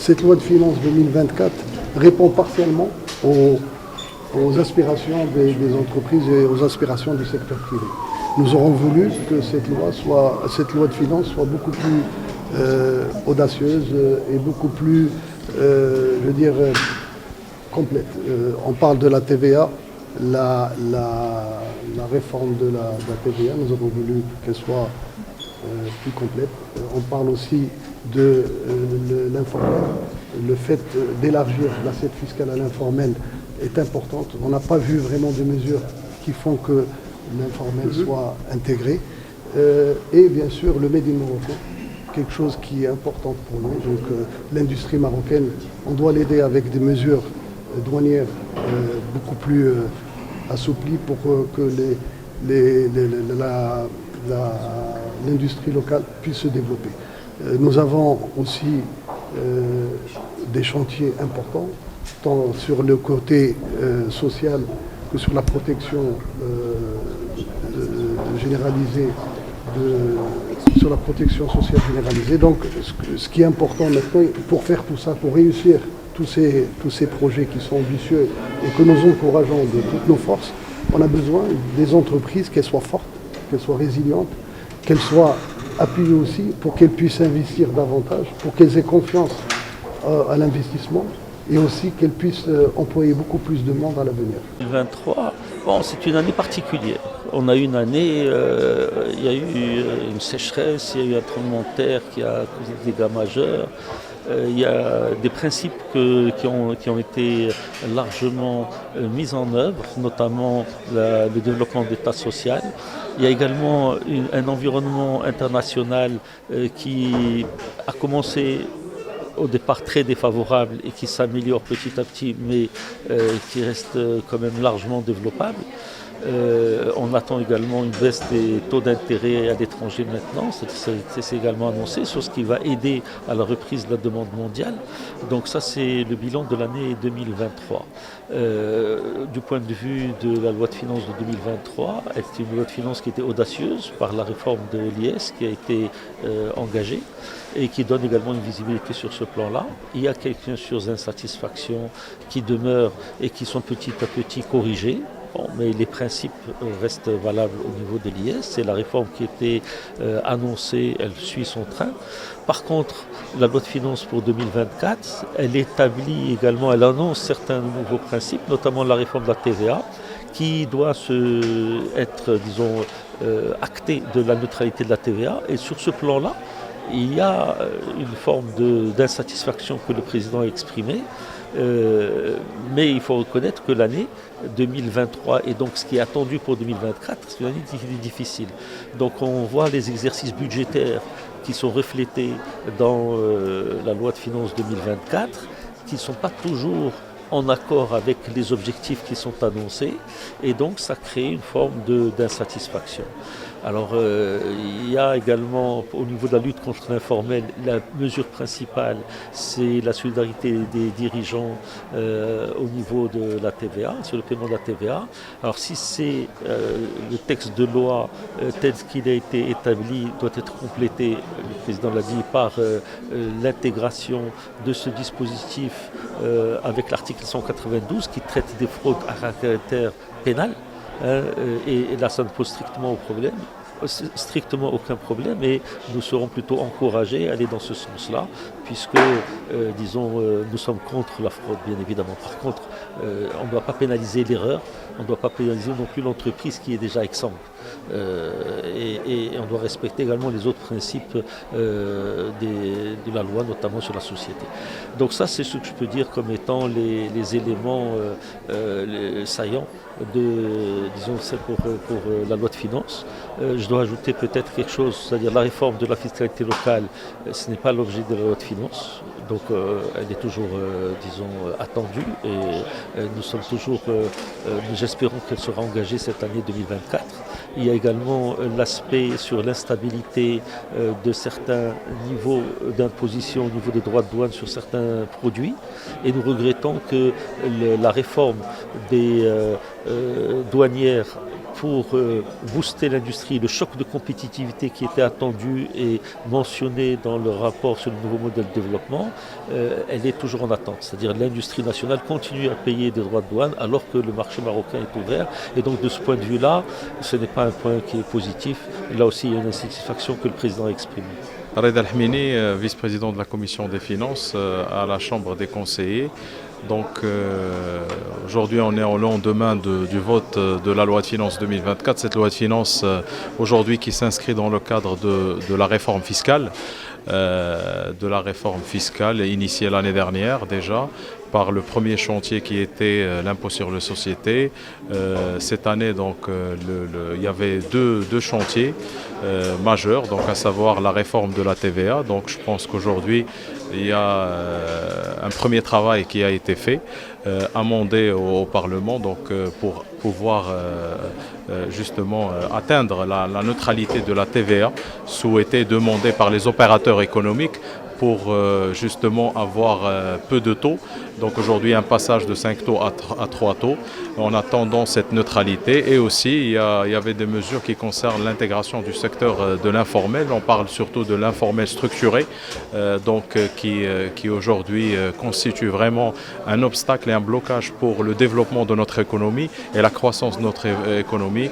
cette loi de finances 2024 répond partiellement aux aspirations des entreprises et aux aspirations du secteur privé. Nous aurons voulu que cette loi de finances soit beaucoup plus audacieuse et beaucoup plus, complète. On parle de la TVA, la réforme de la TVA, nous avons voulu qu'elle soit plus complète. On parle aussi de l'informel. Le fait d'élargir l'assiette fiscale à l'informel est importante. On n'a pas vu vraiment de mesures qui font que l'informel soit intégré. Et bien sûr, le Made in Morocco, quelque chose qui est important pour nous. Donc l'industrie marocaine, on doit l'aider avec des mesures douanières beaucoup plus assouplies pour que l'industrie locale puisse se développer. Nous avons aussi des chantiers importants, tant sur le côté social que sur la protection généralisée, sur la protection sociale généralisée. Donc ce qui est important maintenant, pour faire tout ça, pour réussir tous ces projets qui sont ambitieux et que nous encourageons de toutes nos forces, on a besoin des entreprises, qu'elles soient fortes, qu'elles soient résilientes, qu'elles soient appuyées aussi pour qu'elles puissent investir davantage, pour qu'elles aient confiance à l'investissement et aussi qu'elles puissent employer beaucoup plus de monde à l'avenir. 2023, bon, c'est une année particulière. On a eu une année, il y a eu une sécheresse, il y a eu un tremblement de terre qui a causé des dégâts majeurs. Il y a des principes qui ont été largement mis en œuvre, notamment le développement de l'État social. Il y a également un environnement international qui a commencé au départ très défavorable et qui s'améliore petit à petit, mais qui reste quand même largement développable. On attend également une baisse des taux d'intérêt à l'étranger maintenant, c'est également annoncé, sur ce qui va aider à la reprise de la demande mondiale. Donc ça, c'est le bilan de l'année 2023. Du point de vue de la loi de finances de 2023, c'est une loi de finances qui était audacieuse par la réforme de l'IS qui a été engagée et qui donne également une visibilité sur ce plan-là. Il y a quelques insatisfactions qui demeurent et qui sont petit à petit corrigées. Bon, mais les principes restent valables au niveau de l'IS. C'est la réforme qui était annoncée, elle suit son train. Par contre, la loi de finances pour 2024, elle établit également, elle annonce certains nouveaux principes, notamment la réforme de la TVA, qui doit être, disons, actée de la neutralité de la TVA. Et sur ce plan-là, il y a une forme d'insatisfaction que le président a exprimée. Mais il faut reconnaître que l'année 2023 et donc ce qui est attendu pour 2024, c'est une année difficile. Donc on voit les exercices budgétaires qui sont reflétés dans la loi de finances 2024, qui ne sont pas toujours en accord avec les objectifs qui sont annoncés, et donc ça crée une forme d'insatisfaction. Alors il y a également au niveau de la lutte contre l'informel, la mesure principale, c'est la solidarité des dirigeants au niveau de la TVA, sur le paiement de la TVA. Alors si c'est le texte de loi tel qu'il a été établi doit être complété, le président l'a dit, par l'intégration de ce dispositif avec l'article 192 qui traite des fraudes à caractère pénal. Et là, ça ne pose strictement aucun problème, et nous serons plutôt encouragés à aller dans ce sens-là, puisque, nous sommes contre la fraude, bien évidemment. Par contre, on ne doit pas pénaliser l'erreur, on ne doit pas pénaliser non plus l'entreprise qui est déjà exsangue. Et on doit respecter également les autres principes de la loi, notamment sur la société. Donc ça, c'est ce que je peux dire comme étant les éléments saillants pour la loi de finances. Je dois ajouter peut-être quelque chose, c'est-à-dire la réforme de la fiscalité locale, ce n'est pas l'objet de la loi de finances, donc elle est toujours, attendue, et nous sommes toujours, nous espérons qu'elle sera engagée cette année 2024. Il y a également l'aspect sur l'instabilité de certains niveaux d'imposition au niveau des droits de douane sur certains produits, et nous regrettons que la réforme des douanières pour booster l'industrie, le choc de compétitivité qui était attendu et mentionné dans le rapport sur le nouveau modèle de développement, elle est toujours en attente. C'est-à-dire l'industrie nationale continue à payer des droits de douane alors que le marché marocain est ouvert. Et donc de ce point de vue-là, ce n'est pas un point qui est positif. Là aussi, il y a une insatisfaction que le président a exprimée. Reda Al-Hmini, vice-président de la commission des finances à la Chambre des conseillers. Donc aujourd'hui on est au lendemain du vote de la loi de finances 2024. Cette loi de finances aujourd'hui qui s'inscrit dans le cadre de la réforme fiscale. Initiée l'année dernière déjà par le premier chantier qui était l'impôt sur les sociétés. Cette année, donc, il y avait deux chantiers majeurs, donc, à savoir la réforme de la TVA. Donc, je pense qu'aujourd'hui, il y a un premier travail qui a été fait, amendé au Parlement, donc, pour pouvoir justement atteindre la neutralité de la TVA, souhaitée, demandée par les opérateurs économiques, pour justement avoir peu de taux. Donc aujourd'hui un passage de 5 taux à 3 taux en attendant cette neutralité. Et aussi il y avait des mesures qui concernent l'intégration du secteur de l'informel. On parle surtout de l'informel structuré, qui aujourd'hui constitue vraiment un obstacle et un blocage pour le développement de notre économie et la croissance de notre économie.